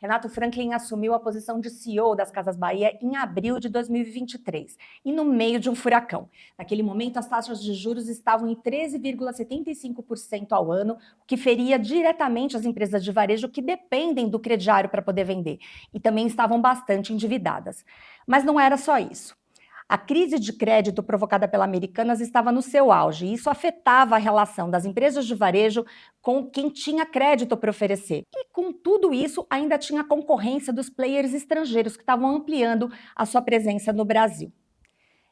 Renato Franklin assumiu a posição de CEO das Casas Bahia em abril de 2023 e no meio de um furacão. Naquele momento, as taxas de juros estavam em 13,75% ao ano, o que feria diretamente as empresas de varejo que dependem do crediário para poder vender e também estavam bastante endividadas. Mas não era só isso. A crise de crédito provocada pela Americanas estava no seu auge e isso afetava a relação das empresas de varejo com quem tinha crédito para oferecer. E com tudo isso, ainda tinha a concorrência dos players estrangeiros que estavam ampliando a sua presença no Brasil.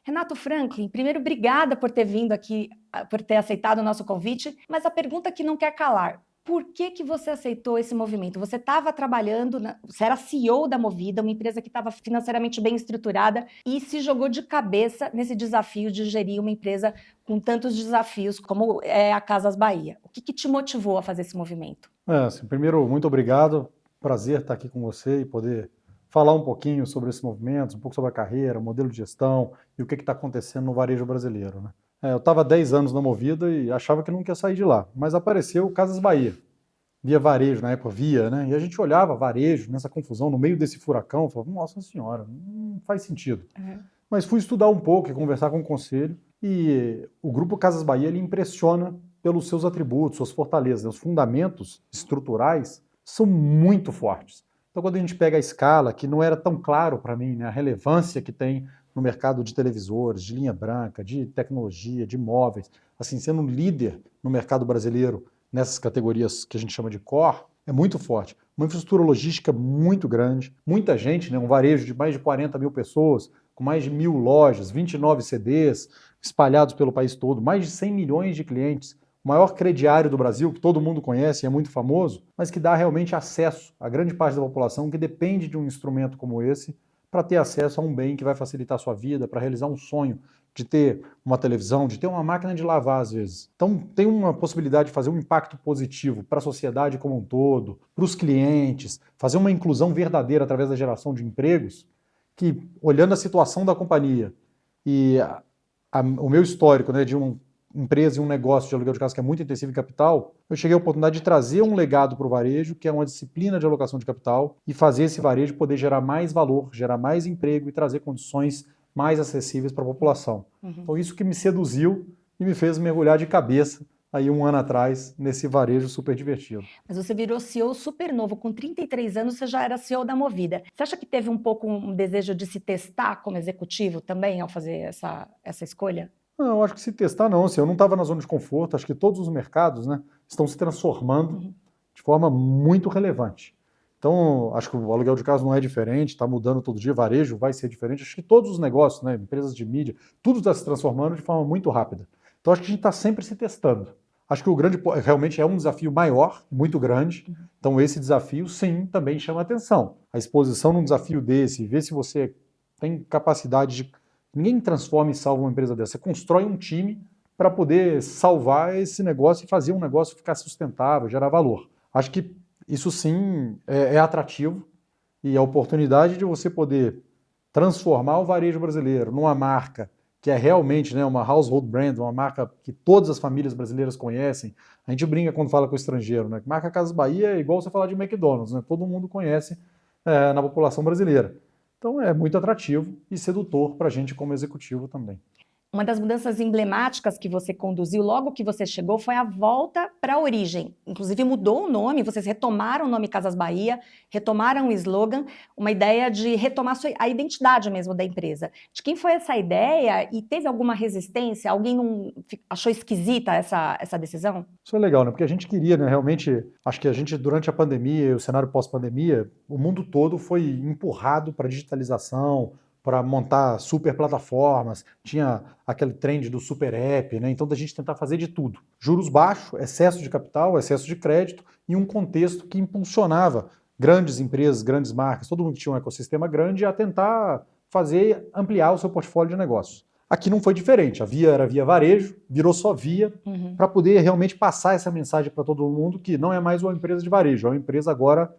Renato Franklin, primeiro, obrigada por ter vindo aqui, por ter aceitado o nosso convite, mas a pergunta que não quer calar: por que você aceitou esse movimento? Você estava trabalhando, você era CEO da Movida, uma empresa que estava financeiramente bem estruturada e se jogou de cabeça nesse desafio de gerir uma empresa com tantos desafios como é a Casas Bahia. O que te motivou a fazer esse movimento? Primeiro, muito obrigado. Prazer estar aqui com você e poder falar um pouquinho sobre esses movimentos, um pouco sobre a carreira, o modelo de gestão e o que está acontecendo no varejo brasileiro, né? Eu estava há 10 anos na Movida e achava que não ia sair de lá, mas apareceu Casas Bahia, via varejo, na época via, né? E a gente olhava varejo nessa confusão, no meio desse furacão, falava, nossa senhora, não faz sentido. Mas fui estudar um pouco e conversar com o conselho, e o grupo Casas Bahia, ele impressiona pelos seus atributos, suas fortalezas, os fundamentos estruturais são muito fortes. Então, quando a gente pega a escala, que não era tão claro para mim, né, a relevância que tem no mercado de televisores, de linha branca, de tecnologia, de móveis, assim, sendo um líder no mercado brasileiro nessas categorias que a gente chama de core, é muito forte. Uma infraestrutura logística muito grande, muita gente, né, um varejo de mais de 40 mil pessoas, com mais de 1.000 lojas, 29 CDs espalhados pelo país todo, mais de 100 milhões de clientes, o maior crediário do Brasil, que todo mundo conhece e é muito famoso, mas que dá realmente acesso a grande parte da população que depende de um instrumento como esse para ter acesso a um bem que vai facilitar a sua vida, para realizar um sonho de ter uma televisão, de ter uma máquina de lavar às vezes. Então tem uma possibilidade de fazer um impacto positivo para a sociedade como um todo, para os clientes, fazer uma inclusão verdadeira através da geração de empregos, que olhando a situação da companhia e o meu histórico, né, de uma empresa e um negócio de aluguel de casa que é muito intensivo em capital, eu cheguei à oportunidade de trazer um legado para o varejo, que é uma disciplina de alocação de capital, e fazer esse varejo poder gerar mais valor, gerar mais emprego e trazer condições mais acessíveis para a população. Então isso que me seduziu e me fez mergulhar de cabeça aí um ano atrás nesse varejo super divertido. Mas você virou CEO super novo, com 33 anos você já era CEO da Movida. Você acha que teve um pouco um desejo de se testar como executivo também ao fazer essa escolha? Não, eu acho que se testar não, assim, eu não estava na zona de conforto, acho que todos os mercados, né, estão se transformando de forma muito relevante. Então, acho que o aluguel de casa não é diferente, está mudando todo dia, varejo vai ser diferente, acho que todos os negócios, né, empresas de mídia, tudo está se transformando de forma muito rápida. Então, acho que a gente está sempre se testando. Acho que o grande, realmente é um desafio maior, muito grande, então esse desafio, sim, também chama atenção. A exposição num desafio desse, ver se você tem capacidade de... Ninguém transforma e salva uma empresa dessa. Você constrói um time para poder salvar esse negócio e fazer um negócio ficar sustentável, gerar valor. Acho que isso sim é atrativo e a oportunidade de você poder transformar o varejo brasileiro numa marca que é realmente, né, uma household brand, uma marca que todas as famílias brasileiras conhecem. A gente brinca quando fala com o estrangeiro, né? Marca Casas Bahia é igual você falar de McDonald's, né? Todo mundo conhece na população brasileira. Então é muito atrativo e sedutor para a gente como executivo também. Uma das mudanças emblemáticas que você conduziu logo que você chegou foi a volta para a origem. Inclusive mudou o nome, vocês retomaram o nome Casas Bahia, retomaram o slogan, uma ideia de retomar a identidade mesmo da empresa. De quem foi essa ideia e teve alguma resistência? Alguém não achou esquisita essa decisão? Isso é legal, né? Porque a gente queria, né? Realmente, acho que a gente, durante a pandemia, o cenário pós-pandemia, o mundo todo foi empurrado para a digitalização, para montar super plataformas, tinha aquele trend do super app, né? Então da gente tentar fazer de tudo. Juros baixos, excesso de capital, excesso de crédito e um contexto que impulsionava grandes empresas, grandes marcas, todo mundo que tinha um ecossistema grande a tentar fazer, ampliar o seu portfólio de negócios. Aqui não foi diferente, a Via era Via Varejo, virou só Via, para poder realmente passar essa mensagem para todo mundo que não é mais uma empresa de varejo, é uma empresa agora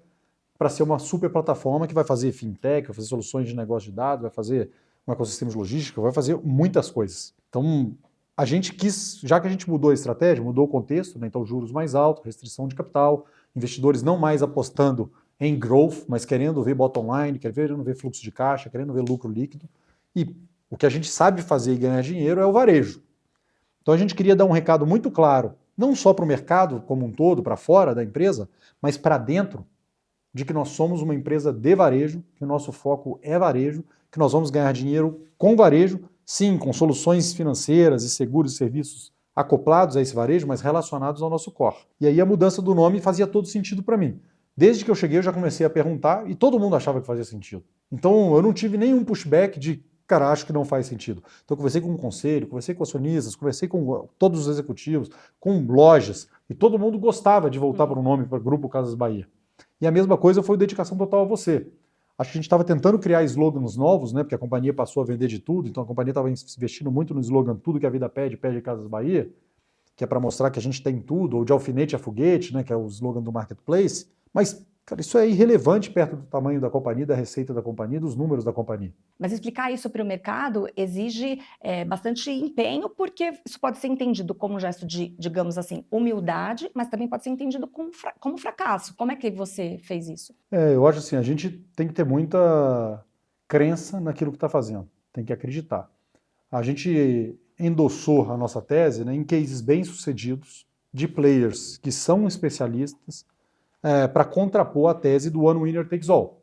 para ser uma super plataforma que vai fazer fintech, vai fazer soluções de negócio de dados, vai fazer um ecossistema de logística, vai fazer muitas coisas. Então, a gente quis, já que a gente mudou a estratégia, mudou o contexto, né? Então juros mais altos, restrição de capital, investidores não mais apostando em growth, mas querendo ver bottom line, querendo ver fluxo de caixa, querendo ver lucro líquido. E o que a gente sabe fazer e ganhar dinheiro é o varejo. Então a gente queria dar um recado muito claro, não só para o mercado como um todo, para fora da empresa, mas para dentro, de que nós somos uma empresa de varejo, que o nosso foco é varejo, que nós vamos ganhar dinheiro com varejo, sim, com soluções financeiras e seguros e serviços acoplados a esse varejo, mas relacionados ao nosso core. E aí a mudança do nome fazia todo sentido para mim. Desde que eu cheguei, eu já comecei a perguntar e todo mundo achava que fazia sentido. Então eu não tive nenhum pushback de, cara, acho que não faz sentido. Então eu conversei com o conselho, conversei com acionistas, conversei com todos os executivos, com lojas, e todo mundo gostava de voltar para o nome, para o Grupo Casas Bahia. E a mesma coisa foi o Dedicação Total a Você. Acho que a gente estava tentando criar slogans novos, né? Porque a companhia passou a vender de tudo, então a companhia estava investindo muito no slogan Tudo que a Vida Pede, Pede Casas Bahia, que é para mostrar que a gente tem tudo, ou de alfinete a foguete, né? Que é o slogan do Marketplace. Mas, cara, isso é irrelevante perto do tamanho da companhia, da receita da companhia, dos números da companhia. Mas explicar isso para o mercado exige bastante empenho, porque isso pode ser entendido como um gesto de, digamos assim, humildade, mas também pode ser entendido como fracasso. Como é que você fez isso? Eu acho assim, a gente tem que ter muita crença naquilo que está fazendo, tem que acreditar. A gente endossou a nossa tese, né, em cases bem-sucedidos de players que são especialistas para contrapor a tese do one winner takes all.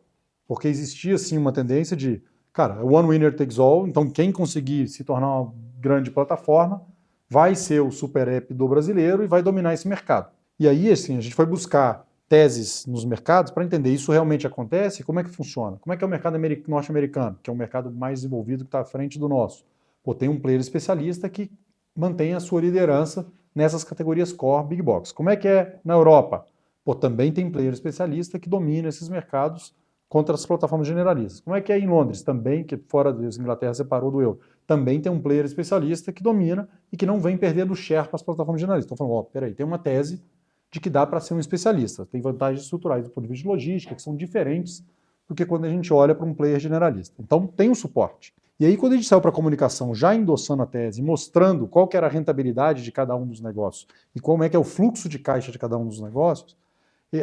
Porque existia, sim, uma tendência de, cara, one winner takes all, então quem conseguir se tornar uma grande plataforma vai ser o super app do brasileiro e vai dominar esse mercado. E aí, assim, a gente foi buscar teses nos mercados para entender isso realmente acontece, como é que funciona, como é que é o mercado norte-americano, que é um mercado mais desenvolvido que está à frente do nosso. Pô, tem um player especialista que mantém a sua liderança nessas categorias core Big Box. Como é que é na Europa? Pô, também tem player especialista que domina esses mercados contra as plataformas generalistas. Como é que é em Londres? Também, que fora da Inglaterra separou do euro, também tem um player especialista que domina e que não vem perder do share para as plataformas generalistas. Então, falando, peraí, tem uma tese de que dá para ser um especialista. Tem vantagens estruturais do ponto de vista de logística, que são diferentes do que quando a gente olha para um player generalista. Então, tem um suporte. E aí, quando a gente saiu para a comunicação, já endossando a tese, mostrando qual que era a rentabilidade de cada um dos negócios e como é que é o fluxo de caixa de cada um dos negócios,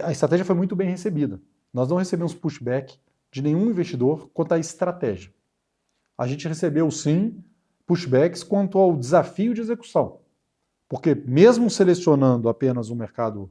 a estratégia foi muito bem recebida. Nós não recebemos pushback de nenhum investidor quanto à estratégia. A gente recebeu, sim, pushbacks quanto ao desafio de execução. Porque mesmo selecionando apenas um mercado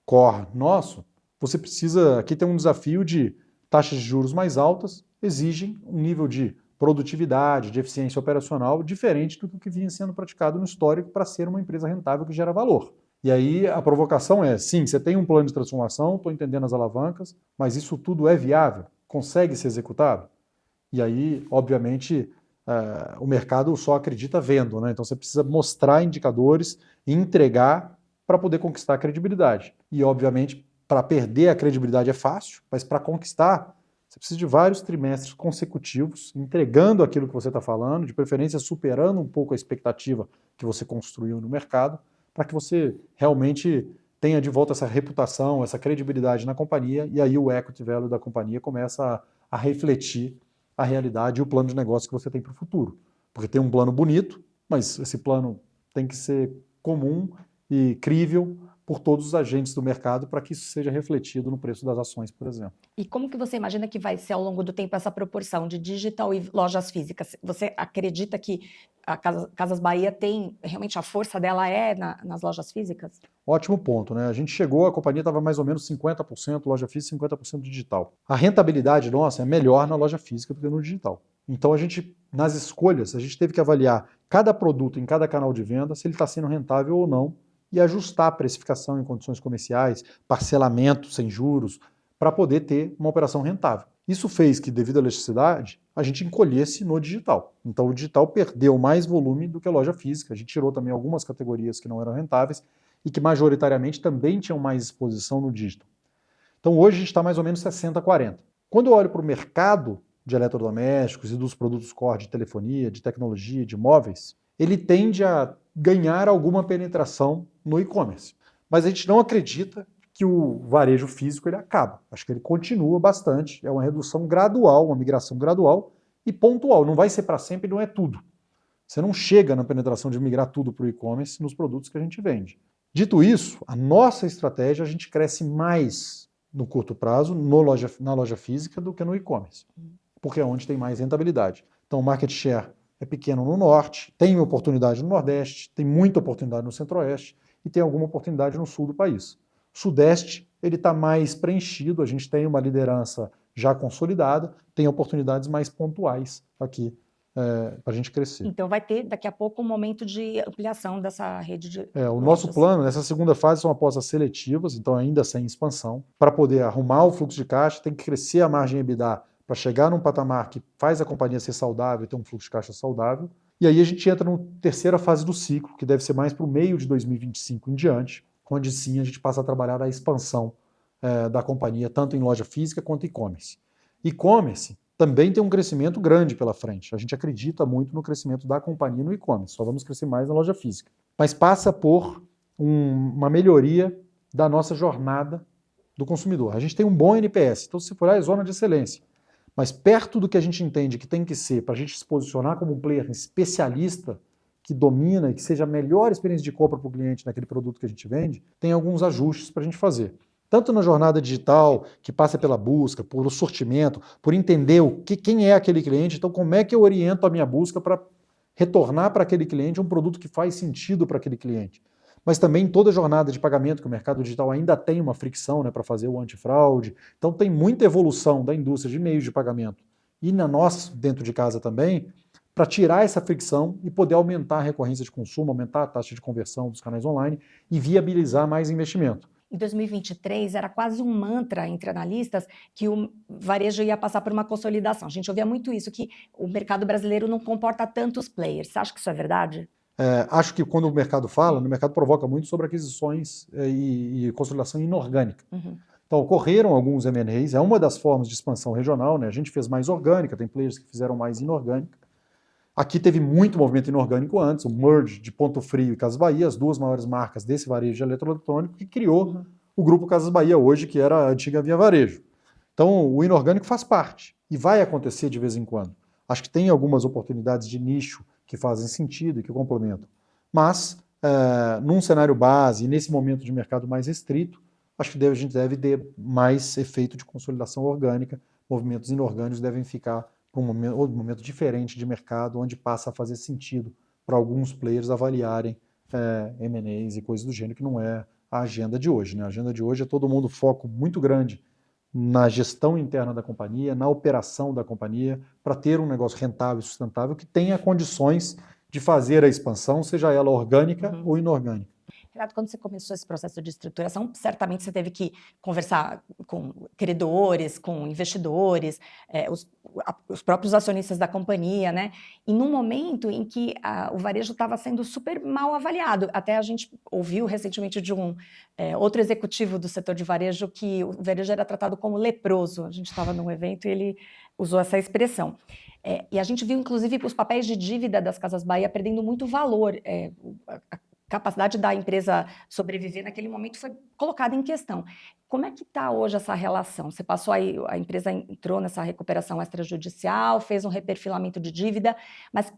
core nosso, você precisa, aqui tem um desafio de taxas de juros mais altas, exigem um nível de produtividade, de eficiência operacional diferente do que vinha sendo praticado no histórico para ser uma empresa rentável que gera valor. E aí a provocação é, sim, você tem um plano de transformação, estou entendendo as alavancas, mas isso tudo é viável? Consegue ser executado? E aí, obviamente, o mercado só acredita vendo, né? Então você precisa mostrar indicadores e entregar para poder conquistar a credibilidade. E, obviamente, para perder a credibilidade é fácil, mas para conquistar, você precisa de vários trimestres consecutivos, entregando aquilo que você está falando, de preferência superando um pouco a expectativa que você construiu no mercado, para que você realmente tenha de volta essa reputação, essa credibilidade na companhia, e aí o equity value da companhia começa a refletir a realidade e o plano de negócio que você tem para o futuro. Porque tem um plano bonito, mas esse plano tem que ser comum e crível por todos os agentes do mercado para que isso seja refletido no preço das ações, por exemplo. E como que você imagina que vai ser ao longo do tempo essa proporção de digital e lojas físicas? Você acredita que a Casas Bahia tem, realmente a força dela nas lojas físicas? Ótimo ponto, né? A gente chegou, a companhia estava mais ou menos 50% loja física, 50% digital. A rentabilidade nossa é melhor na loja física do que no digital. Então a gente, nas escolhas, a gente teve que avaliar cada produto em cada canal de venda, se ele está sendo rentável ou não, e ajustar a precificação em condições comerciais, parcelamento sem juros, para poder ter uma operação rentável. Isso fez que, devido à elasticidade, a gente encolhesse no digital. Então o digital perdeu mais volume do que a loja física. A gente tirou também algumas categorias que não eram rentáveis e que majoritariamente também tinham mais exposição no digital. Então hoje a gente está mais ou menos 60-40. Quando eu olho para o mercado de eletrodomésticos e dos produtos core de telefonia, de tecnologia, de móveis, ele tende a ganhar alguma penetração no e-commerce. Mas a gente não acredita que o varejo físico ele acaba. Acho que ele continua bastante, é uma redução gradual, uma migração gradual e pontual. Não vai ser para sempre, não é tudo. Você não chega na penetração de migrar tudo para o e-commerce nos produtos que a gente vende. Dito isso, a nossa estratégia, a gente cresce mais no curto prazo na loja física do que no e-commerce, porque é onde tem mais rentabilidade. Então, o market share é pequeno no norte, tem oportunidade no nordeste, tem muita oportunidade no centro-oeste e tem alguma oportunidade no sul do país. O sudeste, ele está mais preenchido, a gente tem uma liderança já consolidada, tem oportunidades mais pontuais aqui para a gente crescer. Então vai ter daqui a pouco um momento de ampliação dessa rede de O nosso plano, nessa segunda fase, são apostas seletivas, então ainda sem expansão. Para poder arrumar o fluxo de caixa, tem que crescer a margem EBITDA para chegar num patamar que faz a companhia ser saudável e ter um fluxo de caixa saudável. E aí a gente entra na terceira fase do ciclo, que deve ser mais para o meio de 2025 em diante, onde sim a gente passa a trabalhar a expansão da companhia, tanto em loja física quanto e-commerce. E-commerce também tem um crescimento grande pela frente. A gente acredita muito no crescimento da companhia no e-commerce, só vamos crescer mais na loja física. Mas passa por uma melhoria da nossa jornada do consumidor. A gente tem um bom NPS, então se for é zona de excelência. Mas perto do que a gente entende que tem que ser para a gente se posicionar como um player especialista que domina e que seja a melhor experiência de compra para o cliente naquele produto que a gente vende, tem alguns ajustes para a gente fazer. Tanto na jornada digital, que passa pela busca, por o sortimento, por entender quem é aquele cliente, então como é que eu oriento a minha busca para retornar para aquele cliente um produto que faz sentido para aquele cliente. Mas também toda a jornada de pagamento, que o mercado digital ainda tem uma fricção, né, para fazer o antifraude. Então tem muita evolução da indústria de meios de pagamento e na nossa, dentro de casa também, para tirar essa fricção e poder aumentar a recorrência de consumo, aumentar a taxa de conversão dos canais online e viabilizar mais investimento. Em 2023, era quase um mantra entre analistas que o varejo ia passar por uma consolidação. A gente ouvia muito isso, que o mercado brasileiro não comporta tantos players. Você acha que isso é verdade? Acho que quando o mercado fala, o mercado provoca muito sobre aquisições e consolidação inorgânica. Uhum. Então, ocorreram alguns M&As, é uma das formas de expansão regional, né? A gente fez mais orgânica, tem players que fizeram mais inorgânica. Aqui teve muito movimento inorgânico antes, o merge de Ponto Frio e Casas Bahia, as duas maiores marcas desse varejo de eletroeletrônico, que criou o grupo Casas Bahia hoje, que era a antiga Via Varejo. Então, o inorgânico faz parte e vai acontecer de vez em quando. Acho que tem algumas oportunidades de nicho que fazem sentido e que complementam. Mas, num cenário base, nesse momento de mercado mais restrito, acho que a gente deve ter mais efeito de consolidação orgânica. Movimentos inorgânicos devem ficar para um momento diferente de mercado, onde passa a fazer sentido para alguns players avaliarem M&As e coisas do gênero, que não é a agenda de hoje. Né? A agenda de hoje é todo mundo foco muito grande na gestão interna da companhia, na operação da companhia, para ter um negócio rentável e sustentável que tenha condições de fazer a expansão, seja ela orgânica ou inorgânica. Renato, quando você começou esse processo de estruturação, certamente você teve que conversar com credores, com investidores, os próprios acionistas da companhia, né? E num momento em que o varejo estava sendo super mal avaliado. Até a gente ouviu recentemente de um outro executivo do setor de varejo que o varejo era tratado como leproso. A gente estava num evento e ele usou essa expressão. E a gente viu, inclusive, os papéis de dívida das Casas Bahia perdendo muito valor. A capacidade da empresa sobreviver naquele momento foi colocada em questão. Como é que está hoje essa relação? Você passou aí, a empresa entrou nessa recuperação extrajudicial, fez um reperfilamento de dívida, mas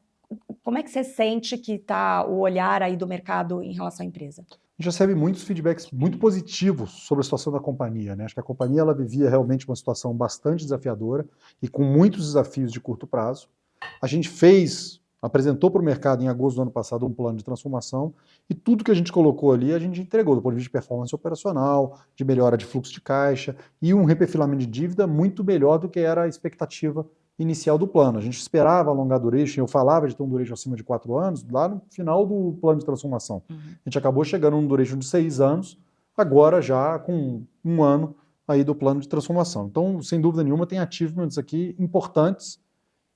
como é que você sente que está o olhar aí do mercado em relação à empresa? A gente recebe muitos feedbacks muito positivos sobre a situação da companhia, né? Acho que a companhia ela vivia realmente uma situação bastante desafiadora e com muitos desafios de curto prazo. A gente apresentou para o mercado em agosto do ano passado um plano de transformação e tudo que a gente colocou ali a gente entregou do ponto de vista de performance operacional, de melhora de fluxo de caixa e um reperfilamento de dívida muito melhor do que era a expectativa inicial do plano. A gente esperava alongar duration, eu falava de ter um duration acima de 4 anos, lá no final do plano de transformação. A gente acabou chegando num duration de 6 anos, agora já com 1 ano aí do plano de transformação. Então, sem dúvida nenhuma, tem achievements aqui importantes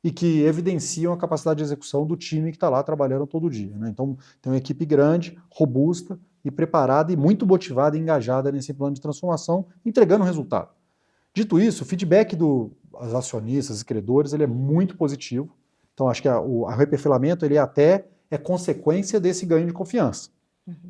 e que evidenciam a capacidade de execução do time que está lá trabalhando todo dia. Né? Então, tem uma equipe grande, robusta e preparada e muito motivada e engajada nesse plano de transformação, entregando resultado. Dito isso, o feedback dos acionistas e credores ele é muito positivo. Então, acho que o reperfilamento ele até é consequência desse ganho de confiança.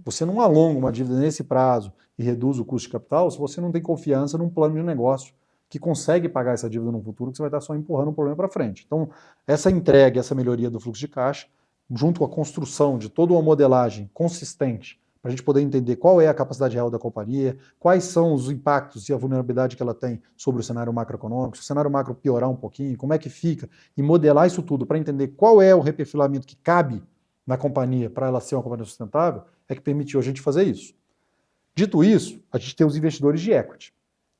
Você não alonga uma dívida nesse prazo e reduz o custo de capital se você não tem confiança num plano de negócio que consegue pagar essa dívida no futuro, que você vai estar só empurrando o problema para frente. Então, essa entrega, essa melhoria do fluxo de caixa, junto com a construção de toda uma modelagem consistente para a gente poder entender qual é a capacidade real da companhia, quais são os impactos e a vulnerabilidade que ela tem sobre o cenário macroeconômico, se o cenário macro piorar um pouquinho, como é que fica, e modelar isso tudo para entender qual é o reperfilamento que cabe na companhia para ela ser uma companhia sustentável, é que permitiu a gente fazer isso. Dito isso, a gente tem os investidores de equity.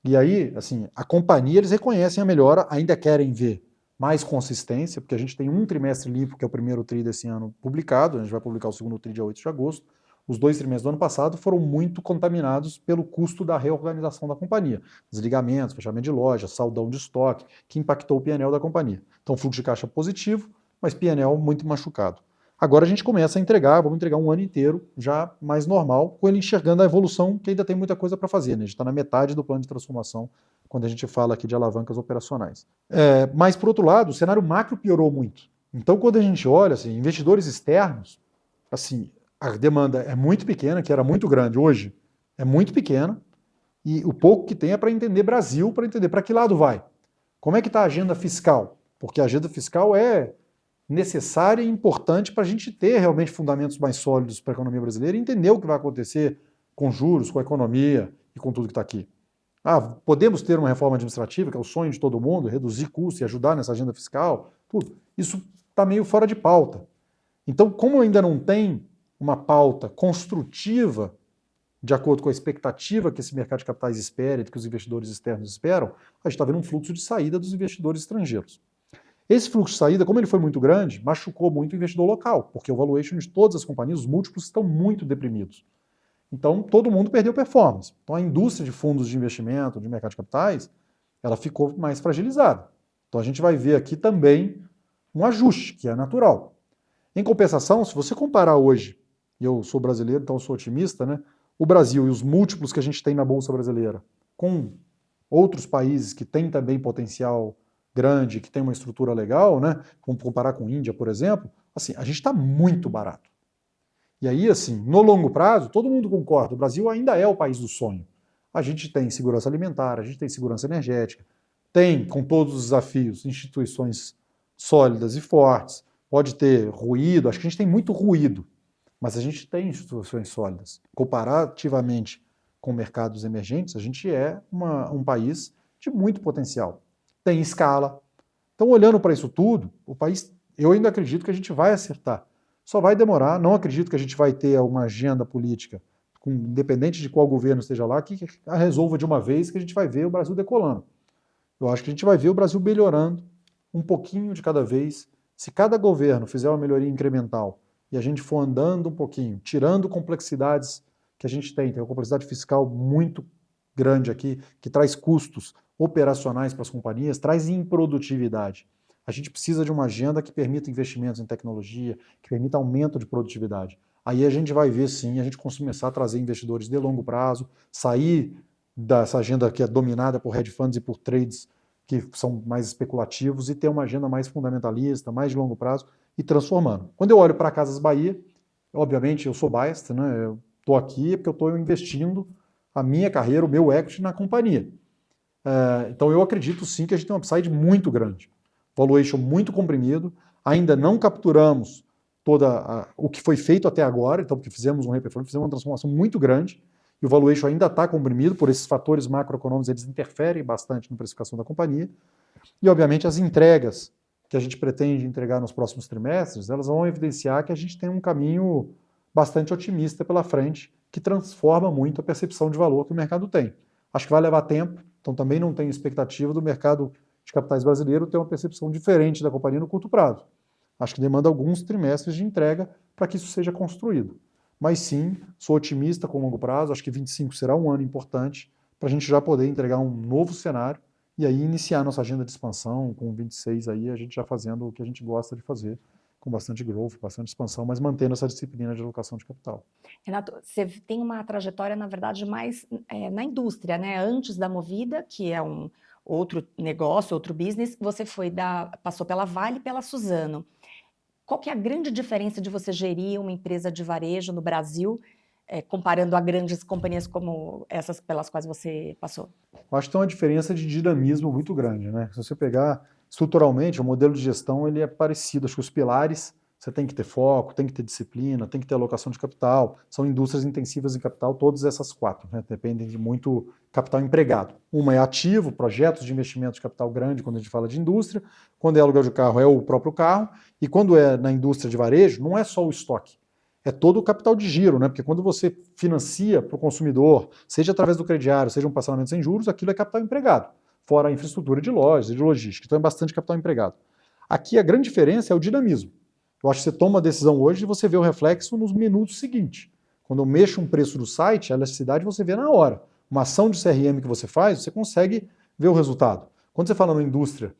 E aí, assim, a companhia, eles reconhecem a melhora, ainda querem ver mais consistência, porque a gente tem um trimestre limpo, que é o primeiro TRI desse ano publicado, a gente vai publicar o segundo TRI dia 8 de agosto. Os 2 trimestres do ano passado foram muito contaminados pelo custo da reorganização da companhia. Desligamentos, fechamento de loja, saldão de estoque, que impactou o P&L da companhia. Então, fluxo de caixa positivo, mas P&L muito machucado. Agora a gente começa a entregar, vamos entregar um ano inteiro já mais normal, com ele enxergando a evolução, que ainda tem muita coisa para fazer, né? A gente está na metade do plano de transformação, quando a gente fala aqui de alavancas operacionais. Mas, por outro lado, o cenário macro piorou muito. Então, quando a gente olha, assim, investidores externos, assim, a demanda é muito pequena, que era muito grande hoje, é muito pequena, e o pouco que tem é para entender Brasil, para entender para que lado vai. Como é que está a agenda fiscal? Porque a agenda fiscal é necessária e importante para a gente ter realmente fundamentos mais sólidos para a economia brasileira e entender o que vai acontecer com juros, com a economia e com tudo que está aqui. Podemos ter uma reforma administrativa, que é o sonho de todo mundo, reduzir custos e ajudar nessa agenda fiscal, tudo. Isso está meio fora de pauta. Então, como ainda não tem uma pauta construtiva, de acordo com a expectativa que esse mercado de capitais espera e que os investidores externos esperam, a gente está vendo um fluxo de saída dos investidores estrangeiros. Esse fluxo de saída, como ele foi muito grande, machucou muito o investidor local, porque o valuation de todas as companhias, os múltiplos, estão muito deprimidos. Então, todo mundo perdeu performance. Então, a indústria de fundos de investimento, de mercado de capitais, ela ficou mais fragilizada. Então, a gente vai ver aqui também um ajuste, que é natural. Em compensação, se você comparar hoje, e eu sou brasileiro, então eu sou otimista, né? O Brasil e os múltiplos que a gente tem na Bolsa Brasileira, com outros países que têm também potencial grande, que tem uma estrutura legal, né? Vamos comparar com a Índia, por exemplo, assim, a gente está muito barato. E aí, assim, no longo prazo, todo mundo concorda, o Brasil ainda é o país do sonho. A gente tem segurança alimentar, a gente tem segurança energética, tem, com todos os desafios, instituições sólidas e fortes, pode ter ruído, acho que a gente tem muito ruído, mas a gente tem instituições sólidas. Comparativamente com mercados emergentes, a gente é um país de muito potencial. Tem escala. Então, olhando para isso tudo, o país, eu ainda acredito que a gente vai acertar. Só vai demorar, não acredito que a gente vai ter uma agenda política, independente de qual governo esteja lá, que a resolva de uma vez, que a gente vai ver o Brasil decolando. Eu acho que a gente vai ver o Brasil melhorando um pouquinho de cada vez. Se cada governo fizer uma melhoria incremental e a gente for andando um pouquinho, tirando complexidades que a gente tem uma complexidade fiscal muito grande aqui, que traz custos operacionais para as companhias, traz improdutividade. A gente precisa de uma agenda que permita investimentos em tecnologia, que permita aumento de produtividade. Aí a gente vai ver, sim, a gente começar a trazer investidores de longo prazo, sair dessa agenda que é dominada por hedge funds e por trades que são mais especulativos e ter uma agenda mais fundamentalista, mais de longo prazo e transformando. Quando eu olho para a Casas Bahia, obviamente eu sou biased, né? Eu estou aqui porque eu estou investindo a minha carreira, o meu equity na companhia. Então eu acredito sim que a gente tem um upside muito grande. Valuation muito comprimido, ainda não capturamos o que foi feito até agora, então porque fizemos um reperformance, fizemos uma transformação muito grande, e o valuation ainda está comprimido por esses fatores macroeconômicos, eles interferem bastante na precificação da companhia, e obviamente as entregas que a gente pretende entregar nos próximos trimestres, elas vão evidenciar que a gente tem um caminho bastante otimista pela frente, que transforma muito a percepção de valor que o mercado tem. Acho que vai levar tempo, então também não tenho expectativa do mercado de capitais brasileiro ter uma percepção diferente da companhia no curto prazo. Acho que demanda alguns trimestres de entrega para que isso seja construído. Mas sim, sou otimista com o longo prazo, acho que 25 será um ano importante para a gente já poder entregar um novo cenário e aí iniciar nossa agenda de expansão com 26 aí, a gente já fazendo o que a gente gosta de fazer, com bastante growth, bastante expansão, mas mantendo essa disciplina de alocação de capital. Renato, você tem uma trajetória, na verdade, mais na indústria, né? Antes da Movida, que é um outro negócio, outro business, você passou pela Vale e pela Suzano. Qual que é a grande diferença de você gerir uma empresa de varejo no Brasil, comparando a grandes companhias como essas pelas quais você passou? Eu acho que tem uma diferença de dinamismo muito grande, né? Se você pegar estruturalmente, o modelo de gestão ele é parecido, acho que os pilares você tem que ter foco, tem que ter disciplina, tem que ter alocação de capital. São indústrias intensivas em capital, todas essas 4, né? Dependem de muito capital empregado. Uma é ativo, projetos de investimento de capital grande, quando a gente fala de indústria. Quando é aluguel de carro, é o próprio carro. E quando é na indústria de varejo, não é só o estoque. É todo o capital de giro, né? Porque quando você financia para o consumidor, seja através do crediário, seja um parcelamento sem juros, aquilo é capital empregado. Fora a infraestrutura de lojas, de logística. Então é bastante capital empregado. Aqui a grande diferença é o dinamismo. Eu acho que você toma a decisão hoje e você vê o reflexo nos minutos seguintes. Quando eu mexo um preço do site, a elasticidade você vê na hora. Uma ação de CRM que você faz, você consegue ver o resultado. Quando você fala numa indústria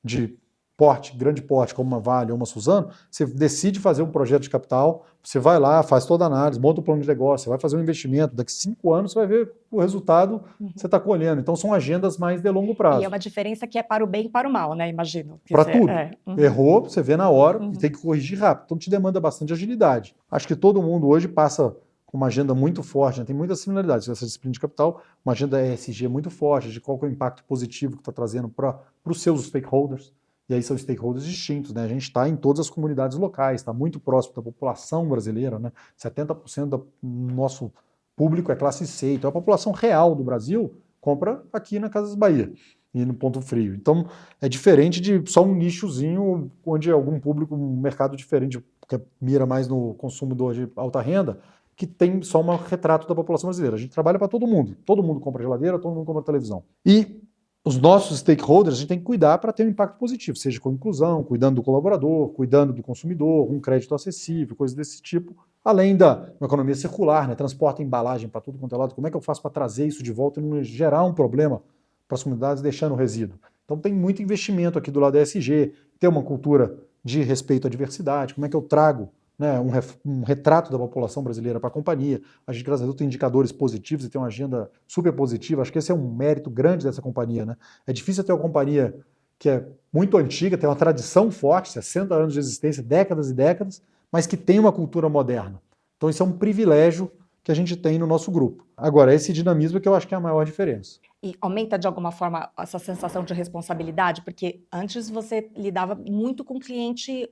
de porte, grande porte, como uma Vale ou uma Suzano, você decide fazer um projeto de capital, você vai lá, faz toda a análise, monta um plano de negócio, você vai fazer um investimento, daqui 5 anos você vai ver o resultado que você está colhendo. Então são agendas mais de longo prazo. E é uma diferença que é para o bem e para o mal, né? Imagino. Para tudo. Errou, você vê na hora e tem que corrigir rápido. Então te demanda bastante agilidade. Acho que todo mundo hoje passa com uma agenda muito forte, né? Tem muitas similaridades com essa disciplina de capital, uma agenda ESG muito forte, de qual que é o impacto positivo que está trazendo para os seus stakeholders. E aí são stakeholders distintos, né? A gente está em todas as comunidades locais, está muito próximo da população brasileira, né? 70% do nosso público é classe C, então a população real do Brasil compra aqui na Casas Bahia e no Ponto Frio. Então é diferente de só um nichozinho onde algum público, um mercado diferente, que mira mais no consumidor de alta renda, que tem só um retrato da população brasileira. A gente trabalha para todo mundo compra geladeira, todo mundo compra televisão. E os nossos stakeholders, a gente tem que cuidar para ter um impacto positivo, seja com inclusão, cuidando do colaborador, cuidando do consumidor, um crédito acessível, coisas desse tipo, além da uma economia circular, né? Transporte, embalagem para tudo quanto é lado. Como é que eu faço para trazer isso de volta e não gerar um problema para as comunidades, deixando o resíduo? Então tem muito investimento aqui do lado da ESG, ter uma cultura de respeito à diversidade, como é que eu trago, né, um retrato da população brasileira para a companhia. A gente, graças a Deus, tem indicadores positivos e tem uma agenda super positiva. Acho que esse é um mérito grande dessa companhia, né? É difícil ter uma companhia que é muito antiga, tem uma tradição forte, 60 anos de existência, décadas e décadas, mas que tem uma cultura moderna. Então isso é um privilégio que a gente tem no nosso grupo. Agora, esse dinamismo é que eu acho que é a maior diferença. E aumenta de alguma forma essa sensação de responsabilidade? Porque antes você lidava muito com cliente,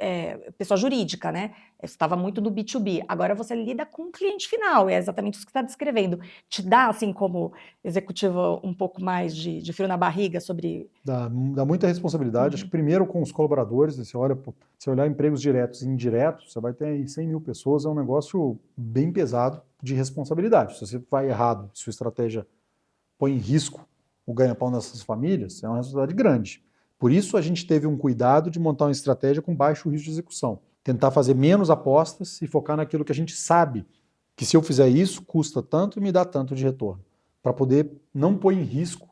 pessoa jurídica, né? Você estava muito no B2B. Agora você lida com o cliente final, é exatamente isso que você está descrevendo. Te dá, assim, como executivo, um pouco mais de frio na barriga sobre... Dá muita responsabilidade. Acho que primeiro com os colaboradores, se olhar empregos diretos e indiretos, você vai ter aí 100 mil pessoas, é um negócio bem pesado de responsabilidade. Se você vai errado, se sua estratégia põe em risco o ganha-pão dessas famílias, é uma responsabilidade grande. Por isso a gente teve um cuidado de montar uma estratégia com baixo risco de execução. Tentar fazer menos apostas e focar naquilo que a gente sabe que se eu fizer isso, custa tanto e me dá tanto de retorno. Para poder não pôr em risco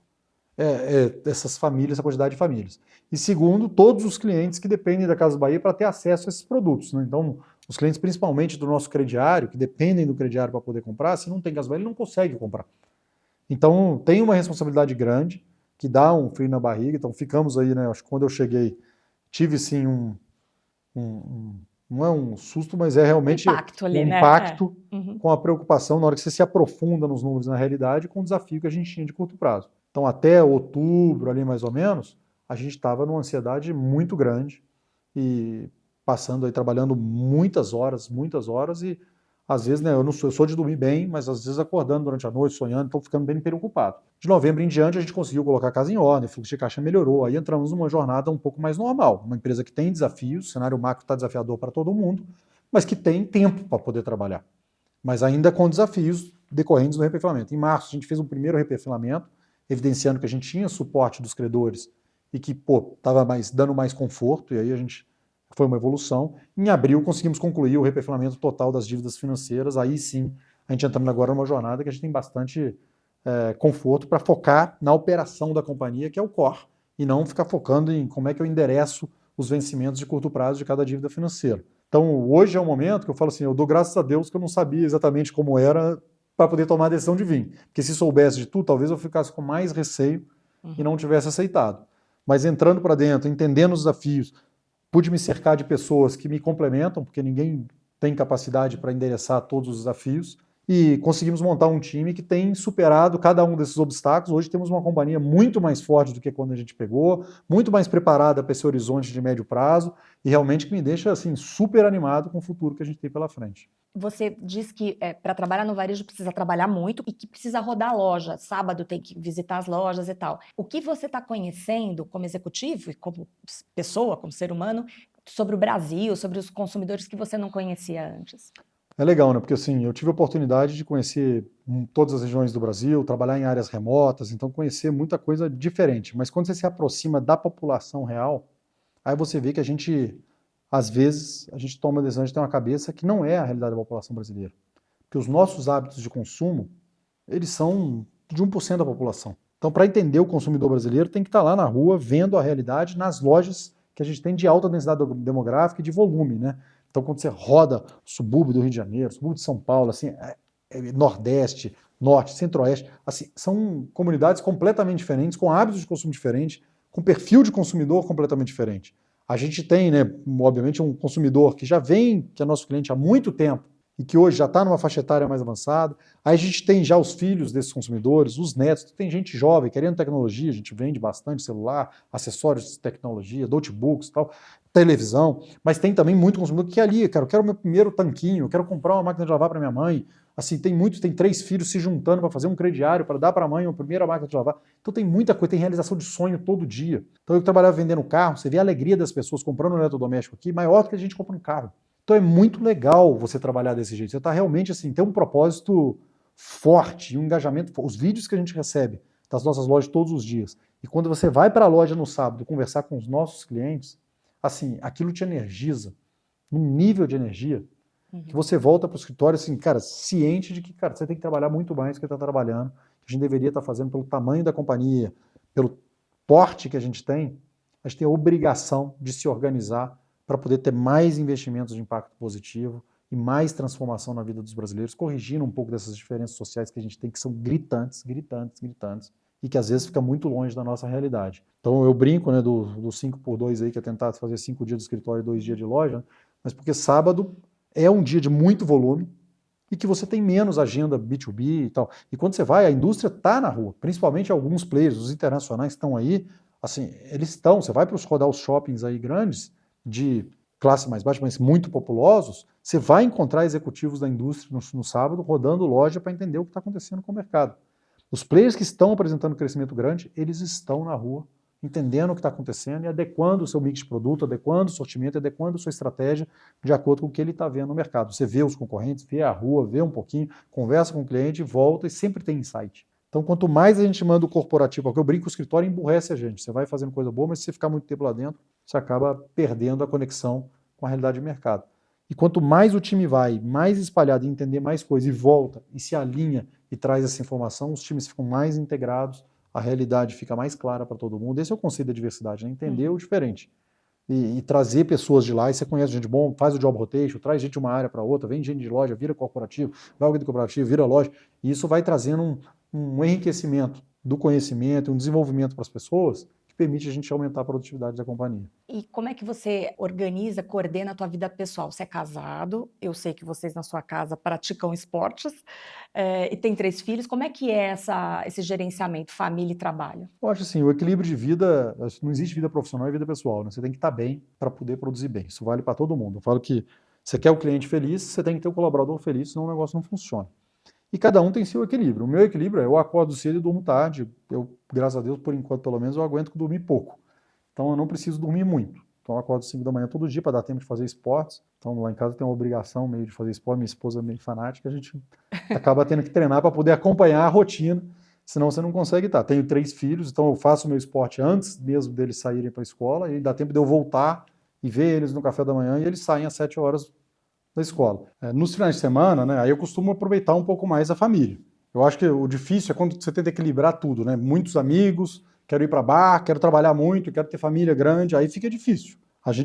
essas famílias, essa quantidade de famílias. E segundo, todos os clientes que dependem da Casas Bahia para ter acesso a esses produtos, né? Então, os clientes principalmente do nosso crediário, que dependem do crediário para poder comprar, se não tem Casas Bahia, ele não consegue comprar. Então, tem uma responsabilidade grande, que dá um frio na barriga. Então, ficamos aí, né? Acho que quando eu cheguei, tive sim não é um susto, mas é realmente impacto ali, um impacto com a preocupação na hora que você se aprofunda nos números na realidade, com o desafio que a gente tinha de curto prazo. Então, até outubro, ali mais ou menos, a gente estava numa ansiedade muito grande e passando aí, trabalhando muitas horas e às vezes, né, eu sou de dormir bem, mas às vezes acordando durante a noite, sonhando, então ficando bem preocupado. De novembro em diante, a gente conseguiu colocar a casa em ordem, o fluxo de caixa melhorou, aí entramos numa jornada um pouco mais normal. Uma empresa que tem desafios, o cenário macro está desafiador para todo mundo, mas que tem tempo para poder trabalhar. Mas ainda com desafios decorrentes do reperfilamento. Em março, a gente fez um primeiro reperfilamento, evidenciando que a gente tinha suporte dos credores e que, estava dando mais conforto, e aí a gente... Foi uma evolução. Em abril, conseguimos concluir o reperfilamento total das dívidas financeiras. Aí sim, a gente entrando agora numa jornada que a gente tem bastante conforto para focar na operação da companhia, que é o core, e não ficar focando em como é que eu endereço os vencimentos de curto prazo de cada dívida financeira. Então, hoje é o momento que eu falo assim, eu dou graças a Deus que eu não sabia exatamente como era para poder tomar a decisão de vir. Porque se soubesse de tudo, talvez eu ficasse com mais receio e não tivesse aceitado. Mas entrando para dentro, entendendo os desafios, pude me cercar de pessoas que me complementam, porque ninguém tem capacidade para endereçar todos os desafios, e conseguimos montar um time que tem superado cada um desses obstáculos. Hoje temos uma companhia muito mais forte do que quando a gente pegou, muito mais preparada para esse horizonte de médio prazo e realmente que me deixa assim super animado com o futuro que a gente tem pela frente. Você diz que para trabalhar no varejo precisa trabalhar muito e que precisa rodar a loja. Sábado tem que visitar as lojas e tal. O que você está conhecendo como executivo e como pessoa, como ser humano, sobre o Brasil, sobre os consumidores que você não conhecia antes? É legal, né? Porque assim, eu tive a oportunidade de conhecer todas as regiões do Brasil, trabalhar em áreas remotas, então conhecer muita coisa diferente. Mas quando você se aproxima da população real, aí você vê que a gente, às vezes, a gente toma a decisão de ter uma cabeça que não é a realidade da população brasileira. Porque os nossos hábitos de consumo, eles são de 1% da população. Então, para entender o consumidor brasileiro, tem que estar lá na rua, vendo a realidade nas lojas que a gente tem de alta densidade demográfica e de volume, né? Então, quando você roda o subúrbio do Rio de Janeiro, subúrbio de São Paulo, assim, Nordeste, Norte, Centro-Oeste, assim, são comunidades completamente diferentes, com hábitos de consumo diferentes, com perfil de consumidor completamente diferente. A gente tem, né, obviamente, um consumidor que já vem, que é nosso cliente há muito tempo, e que hoje já está numa faixa etária mais avançada. Aí a gente tem já os filhos desses consumidores, os netos, tem gente jovem querendo tecnologia, a gente vende bastante celular, acessórios de tecnologia, notebooks e tal, televisão, mas tem também muito consumidor que quer ali, cara, eu quero o meu primeiro tanquinho, eu quero comprar uma máquina de lavar para minha mãe. Assim, tem 3 filhos se juntando para fazer um crediário, para dar para a mãe uma primeira máquina de lavar. Então tem muita coisa, tem realização de sonho todo dia. Então eu trabalhava vendendo carro, você vê a alegria das pessoas comprando um eletrodoméstico aqui, maior do que a gente compra um carro. Então é muito legal você trabalhar desse jeito. Você está realmente assim, tem um propósito forte, um engajamento. Os vídeos que a gente recebe das nossas lojas todos os dias. E quando você vai para a loja no sábado conversar com os nossos clientes, assim, aquilo te energiza num nível de energia que você volta para o escritório assim, cara, ciente de que, cara, você tem que trabalhar muito mais do que está trabalhando, que a gente deveria estar fazendo pelo tamanho da companhia, pelo porte que a gente tem a obrigação de se organizar para poder ter mais investimentos de impacto positivo e mais transformação na vida dos brasileiros, corrigindo um pouco dessas diferenças sociais que a gente tem, que são gritantes, e que às vezes fica muito longe da nossa realidade. Então eu brinco, né, do 5x2 aí, que é tentar fazer 5 dias de escritório e 2 dias de loja, mas porque sábado é um dia de muito volume e que você tem menos agenda B2B e tal. E quando você vai, a indústria está na rua, principalmente alguns players, os internacionais estão aí, assim, eles estão, você vai para rodar os shoppings aí grandes, de classe mais baixa, mas muito populosos, você vai encontrar executivos da indústria no sábado rodando loja para entender o que está acontecendo com o mercado. Os players que estão apresentando crescimento grande, eles estão na rua, entendendo o que está acontecendo e adequando o seu mix de produto, adequando o sortimento, adequando a sua estratégia de acordo com o que ele está vendo no mercado. Você vê os concorrentes, vê a rua, vê um pouquinho, conversa com o cliente, volta e sempre tem insight. Então, quanto mais a gente manda o corporativo, porque eu brinco, o escritório emburrece a gente. Você vai fazendo coisa boa, mas se você ficar muito tempo lá dentro, você acaba perdendo a conexão com a realidade de mercado. E quanto mais o time vai, mais espalhado, e entender mais coisas, e volta, e se alinha, e traz essa informação, os times ficam mais integrados, a realidade fica mais clara para todo mundo. Esse é o conceito da diversidade, né? Entender o diferente. E trazer pessoas de lá, e você conhece gente bom, faz o job rotation, traz gente de uma área para outra, vem gente de loja, vira corporativo, vai alguém do corporativo, vira loja, e isso vai trazendo um enriquecimento do conhecimento, um desenvolvimento para as pessoas, que permite a gente aumentar a produtividade da companhia. E como é que você organiza, coordena a tua vida pessoal? Você é casado, eu sei que vocês na sua casa praticam esportes, e tem 3 filhos. Como é que é esse gerenciamento, família e trabalho? Eu acho assim, o equilíbrio de vida, não existe vida profissional e vida pessoal, né? Você tem que estar bem para poder produzir bem. Isso vale para todo mundo. Eu falo que você quer o cliente feliz, você tem que ter o colaborador feliz, senão o negócio não funciona. E cada um tem seu equilíbrio. O meu equilíbrio é eu acordo cedo e durmo tarde. Eu, graças a Deus, por enquanto, pelo menos, eu aguento dormir pouco. Então eu não preciso dormir muito. Então eu acordo 5 da manhã todo dia para dar tempo de fazer esportes. Então lá em casa tem uma obrigação meio de fazer esporte. Minha esposa é meio fanática, a gente acaba tendo que treinar para poder acompanhar a rotina, senão você não consegue estar. Tenho 3 filhos, então eu faço o meu esporte antes mesmo deles saírem para a escola, e dá tempo de eu voltar e ver eles no café da manhã, e eles saem às 7 horas da escola. Nos finais de semana, né, aí eu costumo aproveitar um pouco mais a família. Eu acho que o difícil é quando você tenta equilibrar tudo, né? Muitos amigos, quero ir para bar, quero trabalhar muito, quero ter família grande, aí fica difícil.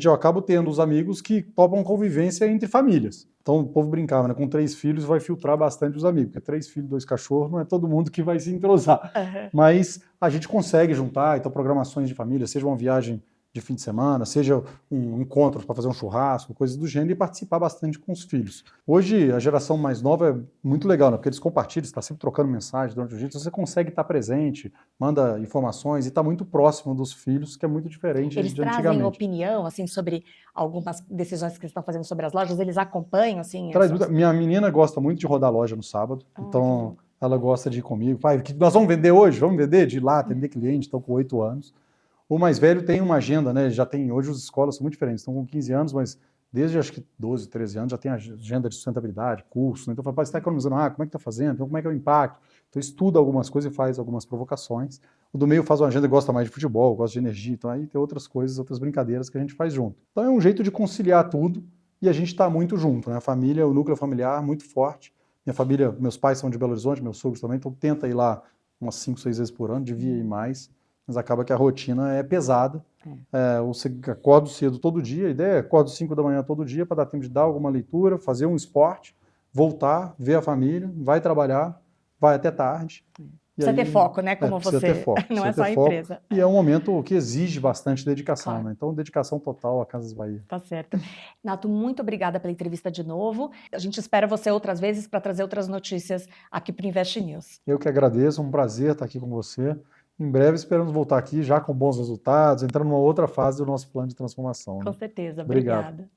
Eu acabo tendo os amigos que topam convivência entre famílias. Então o povo brincava, né? Com 3 filhos vai filtrar bastante os amigos, porque 3 filhos, 2 cachorros, não é todo mundo que vai se entrosar. Mas a gente consegue juntar, então programações de família, seja uma viagem de fim de semana, seja um encontro para fazer um churrasco, coisas do gênero, e participar bastante com os filhos. Hoje, a geração mais nova é muito legal, né? Porque eles compartilham, está sempre trocando mensagem durante o dia, então você consegue estar presente, manda informações e está muito próximo dos filhos, que é muito diferente Eles de trazem antigamente. opinião, assim, sobre algumas decisões que eles estão fazendo sobre as lojas? Eles acompanham, assim? Minha menina gosta muito de rodar a loja no sábado, Ah, então ela gosta de ir comigo. Pai, nós vamos vender hoje? Vamos vender? De ir lá, atender cliente, estão com 8 anos. O mais velho tem uma agenda, né? Já tem, hoje as escolas são muito diferentes, estão com 15 anos, mas desde acho que 12, 13 anos já tem agenda de sustentabilidade, curso, né? Então fala, pai, você está economizando, como é que está fazendo? Então como é que é o impacto? Então estuda algumas coisas e faz algumas provocações. O do meio faz uma agenda, gosta mais de futebol, gosta de energia, então aí tem outras coisas, outras brincadeiras que a gente faz junto. Então é um jeito de conciliar tudo e a gente está muito junto, né? A família, o núcleo familiar muito forte. Minha família, meus pais são de Belo Horizonte, meus sogros também, então tenta ir lá umas 5, 6 vezes por ano, devia ir mais, mas acaba que a rotina é pesada. Você acorda cedo todo dia, a ideia é acordo 5 da manhã todo dia para dar tempo de dar alguma leitura, fazer um esporte, voltar, ver a família, vai trabalhar, vai até tarde. Precisa ter foco, né? Como precisa você. ter foco, Não é só a foco, empresa. E é um momento que exige bastante dedicação, Claro. né? Então, dedicação total a Casas Bahia. Tá certo. Nato, muito obrigada pela entrevista de novo. A gente espera você outras vezes para trazer outras notícias aqui para o Invest News. Eu que agradeço, um prazer estar aqui com você. Em breve esperamos voltar aqui já com bons resultados, entrando numa outra fase do nosso plano de transformação. Com certeza. Obrigado. Obrigada.